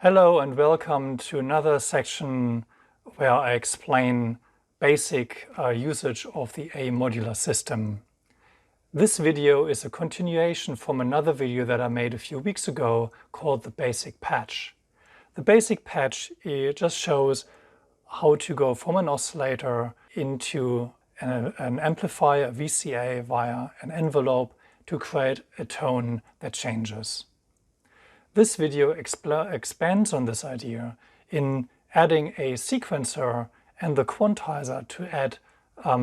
Hello and welcome to another section where I explain basic usage of the A modular system. This video is a continuation from another video that I made a few weeks ago called the basic patch. The basic patch just shows how to go from an oscillator into an amplifier, a VCA, via an envelope to create a tone that changes. This video expands on this idea in adding a sequencer and the quantizer to add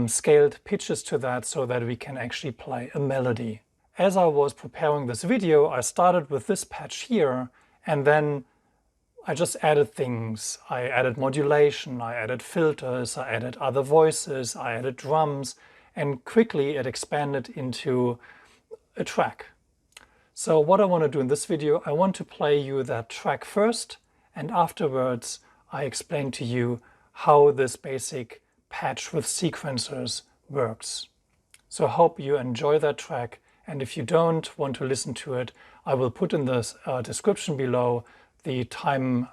scaled pitches to that so that we can actually play a melody. As I was preparing this video, I started with this patch here, and then I just added things. I added modulation, I added filters, I added other voices, I added drums, and quickly it expanded into a track. So what I want to do in this video, I want to play you that track first, and afterwards I explain to you how this basic patch with sequencers works. So I hope you enjoy that track, and if you don't want to listen to it, I will put in the description below the time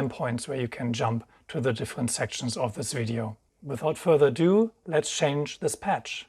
points where you can jump to the different sections of this video. Without further ado, let's change this patch.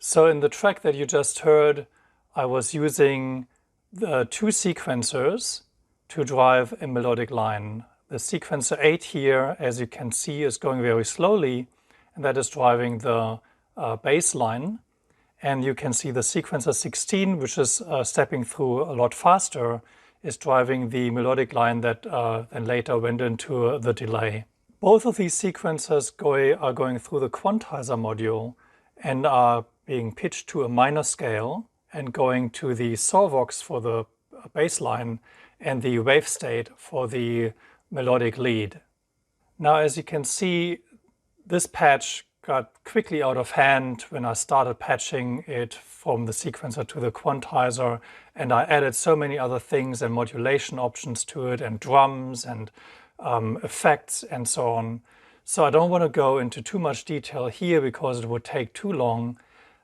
So in the track that you just heard, I was using the two sequencers to drive a melodic line. The sequencer 8 here, as you can see, is going very slowly, and that is driving the bass line. And you can see the sequencer 16, which is stepping through a lot faster, is driving the melodic line that then later went into the delay. Both of these sequencers are going through the Quantizer module and are being pitched to a minor scale and going to the sawvox for the bass line and the wave state for the melodic lead. Now, as you can see, this patch got quickly out of hand when I started patching it from the sequencer to the Quantizer, and I added so many other things and modulation options to it, and drums and effects and so on. So I don't want to go into too much detail here because it would take too long.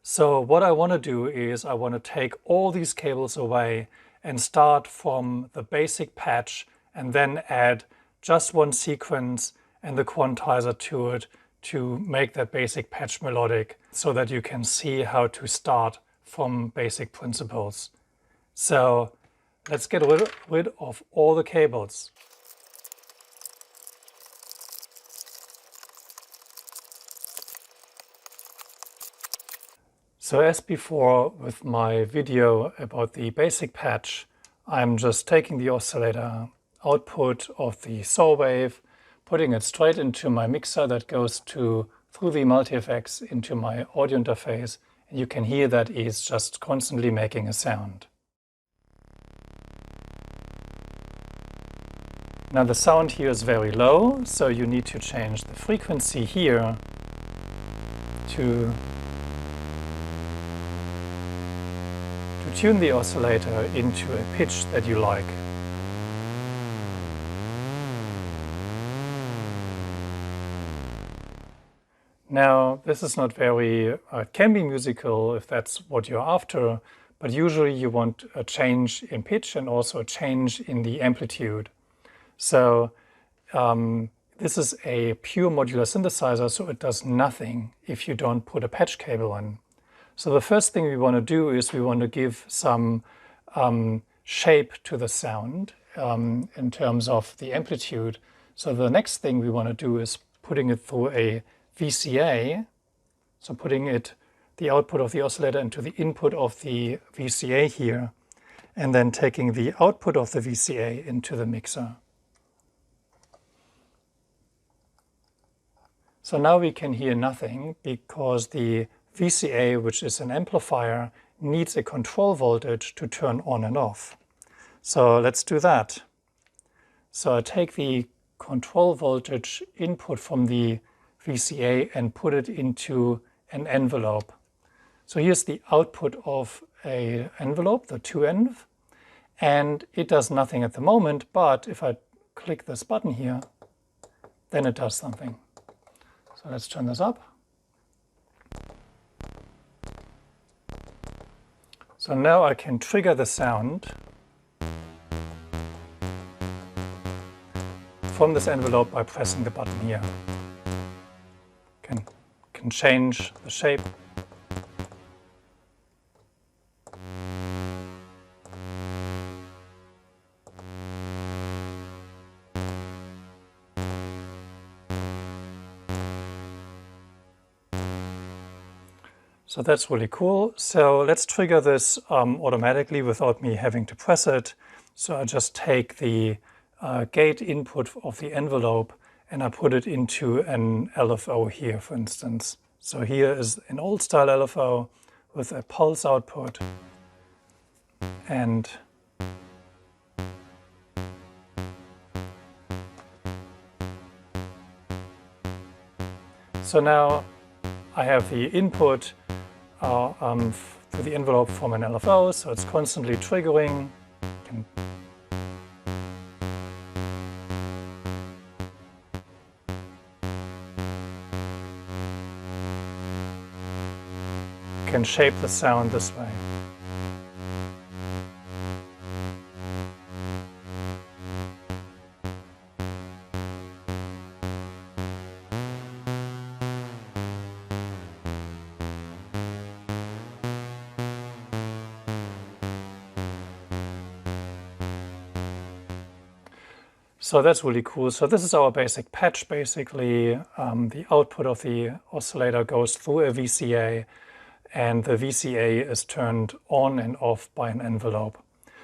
So what I want to do is I want to take all these cables away and start from the basic patch and then add just one sequence and the Quantizer to it to make that basic patch melodic so that you can see how to start from basic principles. So let's get rid of all the cables. So as before with my video about the basic patch, I'm just taking the oscillator output of the saw wave, putting it straight into my mixer that goes through the multi-effects into my audio interface, and you can hear that it's just constantly making a sound. Now the sound here is very low, so you need to change the frequency here to tune the oscillator into a pitch that you like. Now, this is not very, it can be musical if that's what you're after, but usually you want a change in pitch and also a change in the amplitude. So this is a pure modular synthesizer, so it does nothing if you don't put a patch cable in. So the first thing we want to do is we want to give some shape to the sound in terms of the amplitude. So the next thing we want to do is putting it through a VCA, so putting the output of the oscillator into the input of the VCA here, and then taking the output of the VCA into the mixer. So now we can hear nothing because the VCA, which is an amplifier, needs a control voltage to turn on and off. So let's do that. So I take the control voltage input from the VCA and put it into an envelope. So here's the output of an envelope, the 2env, and it does nothing at the moment, but if I click this button here, then it does something. So let's turn this up. So now I can trigger the sound from this envelope by pressing the button here. Can change the shape. So that's really cool. So let's trigger this automatically without me having to press it. So I just take the gate input of the envelope and I put it into an LFO here, for instance. So here is an old style LFO with a pulse output. And so now I have the input to the envelope from an LFO, so it's constantly triggering. Can shape the sound this way. So that's really cool. So this is our basic patch. Basically, the output of the oscillator goes through a VCA, and the VCA is turned on and off by an envelope.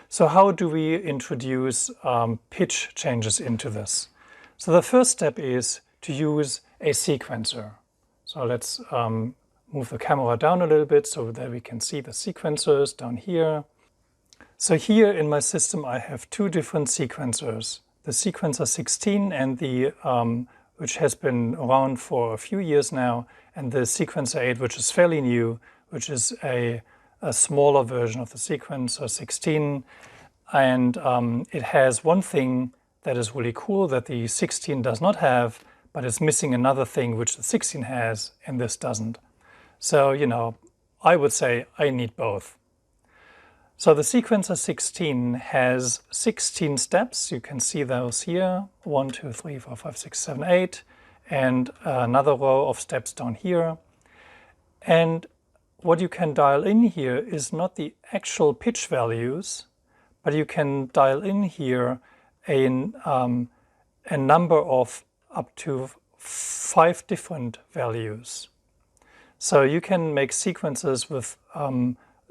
So how do we introduce pitch changes into this? So the first step is to use a sequencer. So let's move the camera down a little bit so that we can see the sequencers down here. So here in my system I have two different sequencers. The sequencer 16 and the which has been around for a few years now, and the sequencer 8, which is fairly new, which is a smaller version of the sequencer 16. And it has one thing that is really cool that the 16 does not have, but it's missing another thing which the 16 has and this doesn't. So, you know, I would say I need both. So the sequencer 16 has 16 steps. You can see those here, 1, 2, 3, 4, 5, 6, 7, 8, and another row of steps down here. And what you can dial in here is not the actual pitch values, but you can dial in here a number of up to 5 different values. So you can make sequences with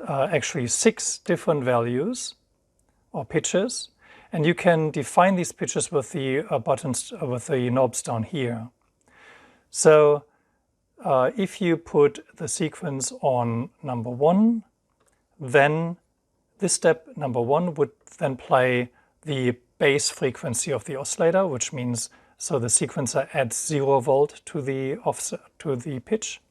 actually 6 different values or pitches, and you can define these pitches with the buttons, with the knobs down here. So if you put the sequence on number 1, then this step number 1 would then play the base frequency of the oscillator, which means so the sequencer adds 0 volt to the offset to the pitch.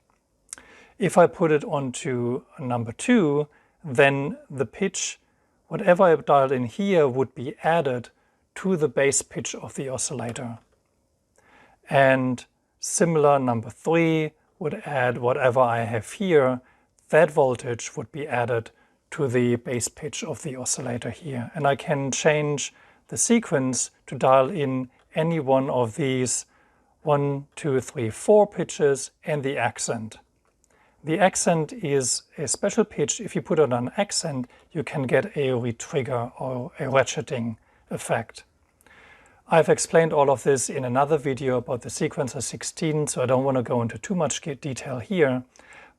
If I put it onto number 2, then the pitch, whatever I dialed in here, would be added to the base pitch of the oscillator. And similar, number 3 would add whatever I have here. That voltage would be added to the base pitch of the oscillator here. And I can change the sequence to dial in any one of these 1, 2, 3, 4 pitches and the accent. The accent is a special pitch. If you put it on accent, you can get a retrigger or a ratcheting effect. I've explained all of this in another video about the sequencer 16, so I don't want to go into too much detail here.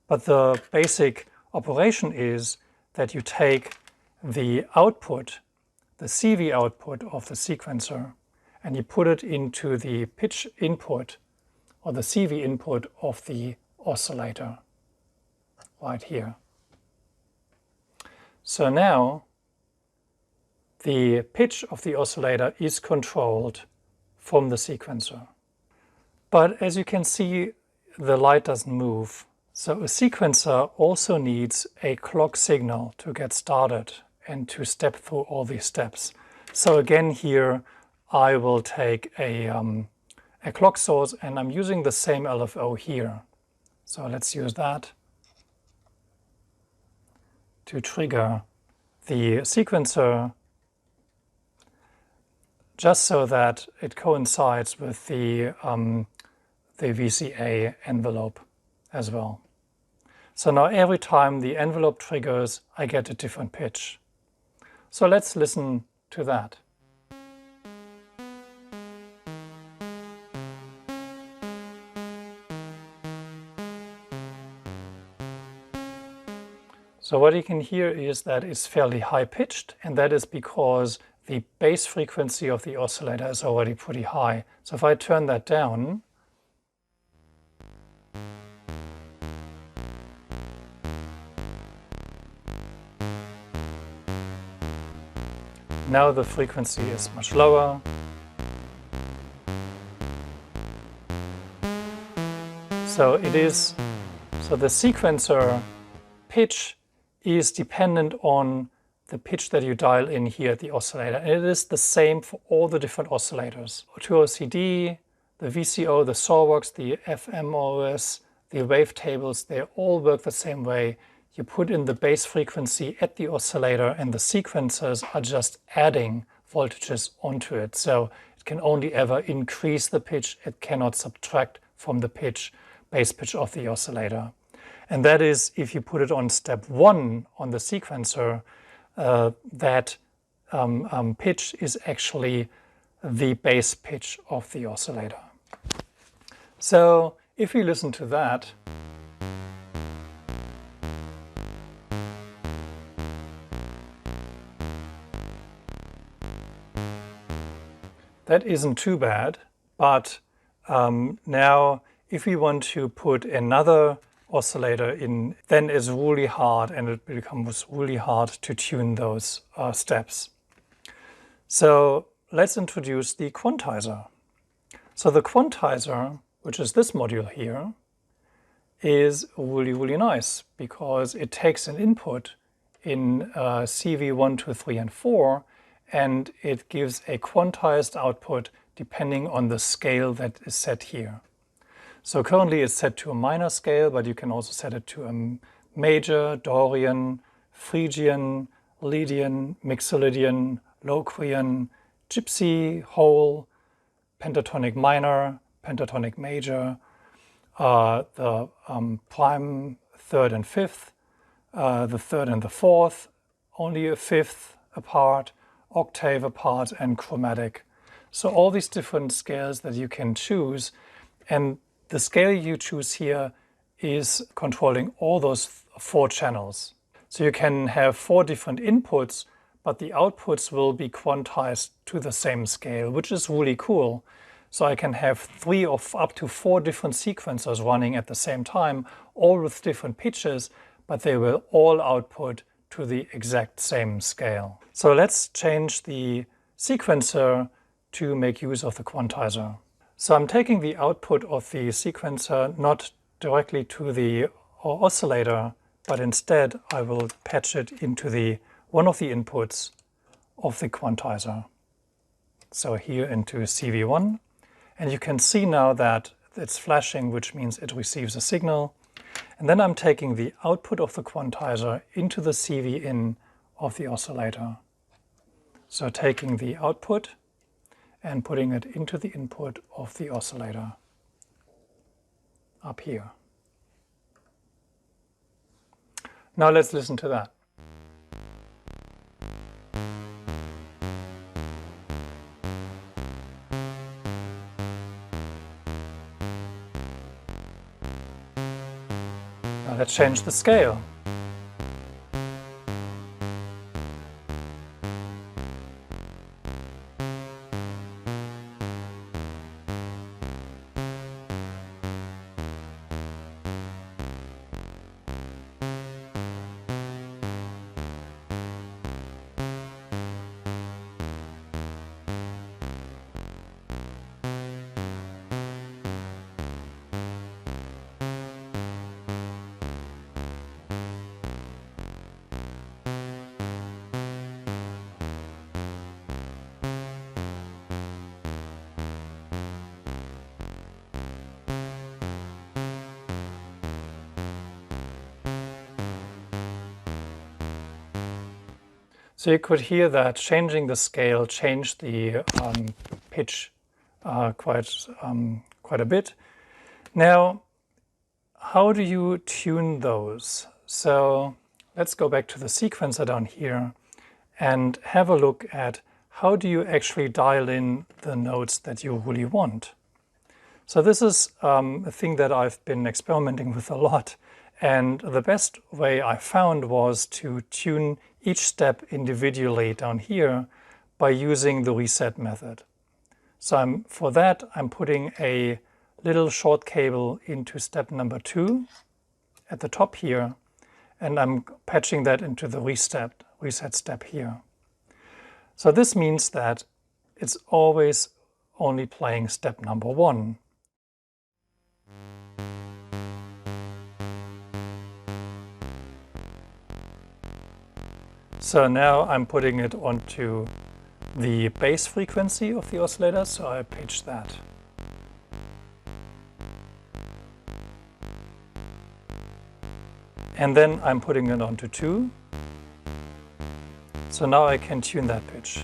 But the basic operation is that you take the output, the CV output of the sequencer, and you put it into the pitch input or the CV input of the oscillator right here. So now the pitch of the oscillator is controlled from the sequencer. But as you can see, the light doesn't move. So a sequencer also needs a clock signal to get started and to step through all these steps. So again here I will take a clock source, and I'm using the same LFO here. So let's use that to trigger the sequencer, just so that it coincides with the VCA envelope as well. So now every time the envelope triggers, I get a different pitch. So let's listen to that. So what you can hear is that it's fairly high-pitched, and that is because the base frequency of the oscillator is already pretty high. So if I turn that down, now the frequency is much lower. So the sequencer pitch is dependent on the pitch that you dial in here at the oscillator. And it is the same for all the different oscillators. 2OCD, the VCO, the Sawbox, the FMOS, the wavetables, they all work the same way. You put in the base frequency at the oscillator, and the sequencers are just adding voltages onto it. So it can only ever increase the pitch. It cannot subtract from the base pitch of the oscillator. And that is, if you put it on step 1 on the sequencer, that pitch is actually the bass pitch of the oscillator. So if we listen to that, that isn't too bad, but now if we want to put another oscillator in, then it's really hard and it becomes really hard to tune those steps. So let's introduce the quantizer. So the quantizer, which is this module here, is really nice because it takes an input in CV1, 2, 3, and 4, and it gives a quantized output depending on the scale that is set here. So currently it's set to a minor scale, but you can also set it to a major, Dorian, Phrygian, Lydian, Mixolydian, Locrian, Gypsy, whole, pentatonic minor, pentatonic major, the prime, third and fifth, the third and the fourth, only a fifth apart, octave apart, and chromatic. So all these different scales that you can choose, and the scale you choose here is controlling all those 4 channels. So you can have 4 different inputs, but the outputs will be quantized to the same scale, which is really cool. So I can have 3 or up to 4 different sequencers running at the same time, all with different pitches, but they will all output to the exact same scale. So let's change the sequencer to make use of the quantizer. So I'm taking the output of the sequencer not directly to the oscillator, but instead I will patch it into one of the inputs of the quantizer. So here into CV1, and you can see now that it's flashing, which means it receives a signal. And then I'm taking the output of the quantizer into the CV in of the oscillator. So taking the output and putting it into the input of the oscillator up here. Now let's listen to that. Now let's change the scale. So you could hear that changing the scale changed the pitch quite a bit. Now, how do you tune those? So let's go back to the sequencer down here and have a look at how do you actually dial in the notes that you really want. So this is a thing that I've been experimenting with a lot. And the best way I found was to tune each step individually down here by using the reset method. So for that, I'm putting a little short cable into step number 2 at the top here, and I'm patching that into the reset step here. So this means that it's always only playing step number 1. So now I'm putting it onto the bass frequency of the oscillator, so I pitch that. And then I'm putting it onto 2. So now I can tune that pitch.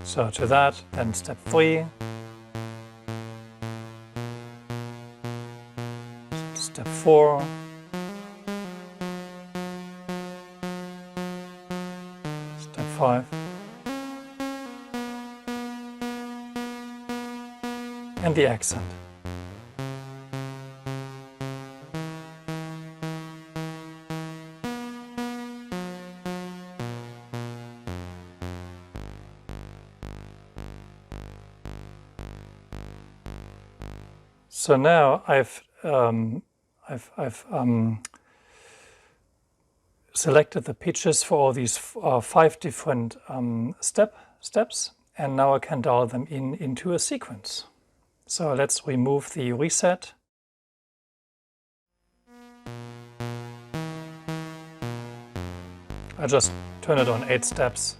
So to that, then step 3, 4, step 5, and the accent. So now I've selected the pitches for all these 5 different steps, and now I can dial them into a sequence. So let's remove the reset. I just turn it on 8 steps.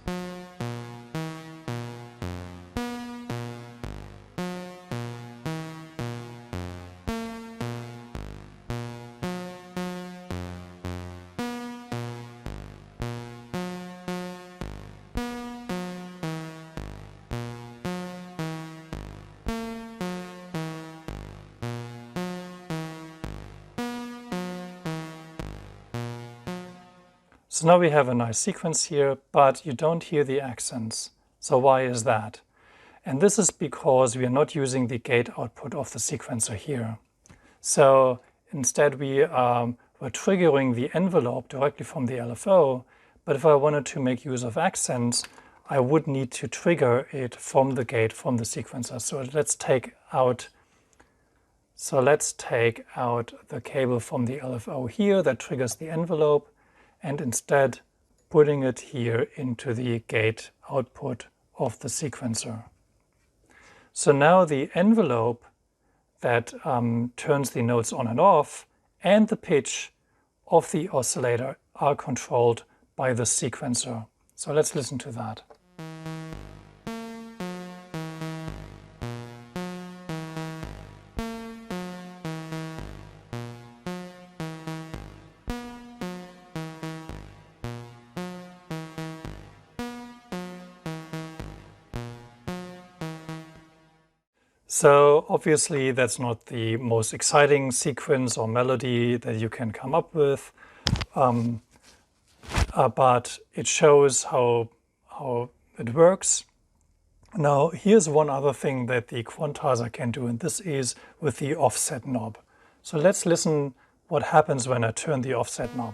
So now we have a nice sequence here, but you don't hear the accents. So why is that? And this is because we are not using the gate output of the sequencer here. So instead we're triggering the envelope directly from the LFO, but if I wanted to make use of accents, I would need to trigger it from the gate, from the sequencer. So let's take out the cable from the LFO here that triggers the envelope, and instead putting it here into the gate output of the sequencer. So now the envelope that turns the notes on and off and the pitch of the oscillator are controlled by the sequencer. So let's listen to that. So obviously that's not the most exciting sequence or melody that you can come up with, but it shows how it works. Now here's one other thing that the Quantizer can do, and this is with the offset knob. So let's listen what happens when I turn the offset knob.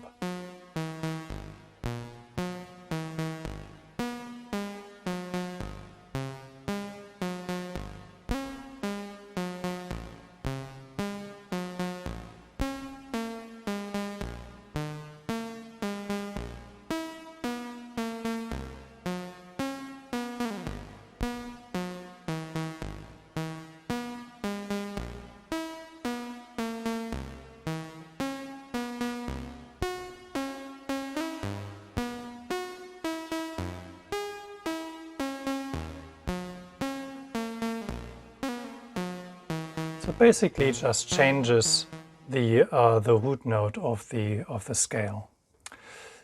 So basically it just changes the root note of the scale.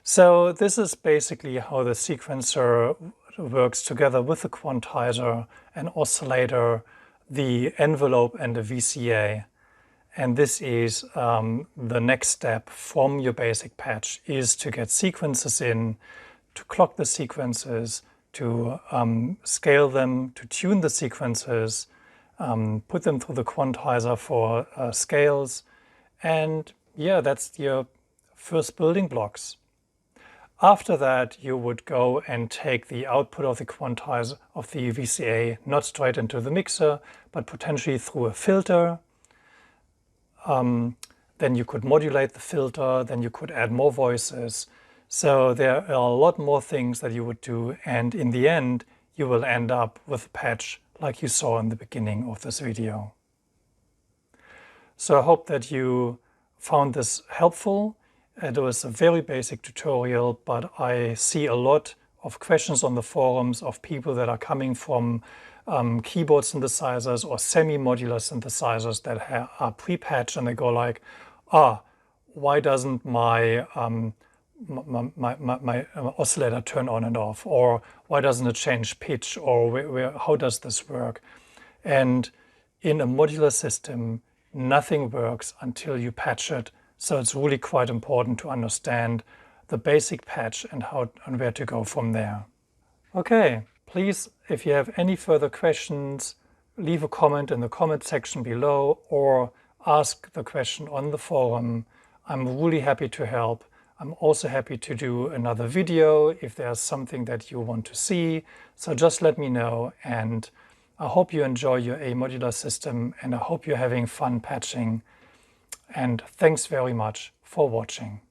So this is basically how the sequencer works together with the quantizer, an oscillator, the envelope and the VCA. And this is the next step from your basic patch, is to get sequences in, to clock the sequences, to scale them, to tune the sequences, put them through the quantizer for scales, and yeah, that's your first building blocks. After that, you would go and take the output of the quantizer, of the VCA, not straight into the mixer, but potentially through a filter. Then you could modulate the filter, then you could add more voices. So there are a lot more things that you would do, and in the end, you will end up with a patch like you saw in the beginning of this video. So I hope that you found this helpful. It was a very basic tutorial, but I see a lot of questions on the forums of people that are coming from keyboard synthesizers or semi-modular synthesizers that are pre-patched, and they go like, why doesn't my my oscillator turn on and off, or why doesn't it change pitch, or how does this work? And in a modular system, nothing works until you patch it. So it's really quite important to understand the basic patch and how and where to go from there. Okay, please, if you have any further questions, leave a comment in the comment section below or ask the question on the forum. I'm really happy to help. I'm also happy to do another video if there's something that you want to see. So just let me know, and I hope you enjoy your A modular system, and I hope you're having fun patching. And thanks very much for watching.